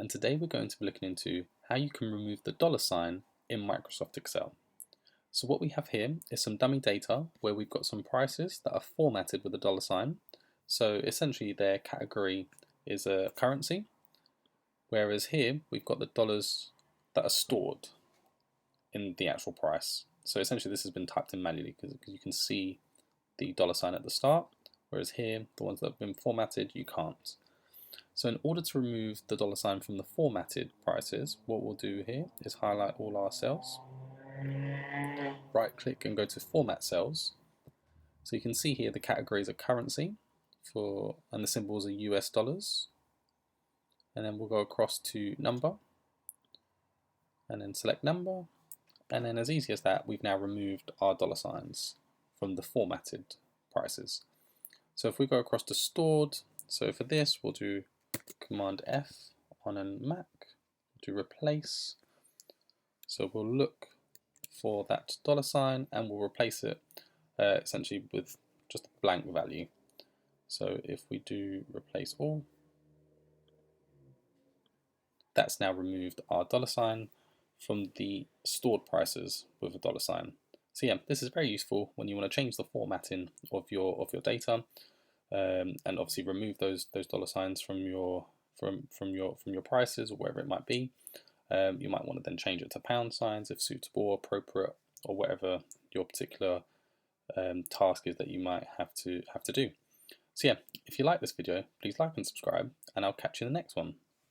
and today we're going to be looking into how you can remove the dollar sign in Microsoft Excel. So what we have here is some dummy data where we've got some prices that are formatted with a dollar sign. So essentially their category is a currency, whereas here we've got the dollars that are stored in the actual price. So essentially this has been typed in manually because you can see the dollar sign at the start, whereas here the ones that have been formatted you can't. So in order to remove the dollar sign from the formatted prices, what we'll do here is highlight all our cells, right click and go to format cells. So you can see here the categories are currency and the symbols are US dollars. And then we'll go across to number and then select number. And then as easy as that, we've now removed our dollar signs from the formatted prices. So if we go across to stored, so for this we'll do Command F on a Mac, to replace. So we'll look for that dollar sign and we'll replace it essentially with just a blank value. So if we do replace all, that's now removed our dollar sign from the stored prices with a dollar sign. So yeah, this is very useful when you want to change the formatting of your data, and obviously remove those dollar signs from your prices or wherever it might be. You might want to then change it to pound signs if suitable or appropriate, or whatever your particular task is that you might have to do. So yeah, if you like this video, please like and subscribe, and I'll catch you in the next one.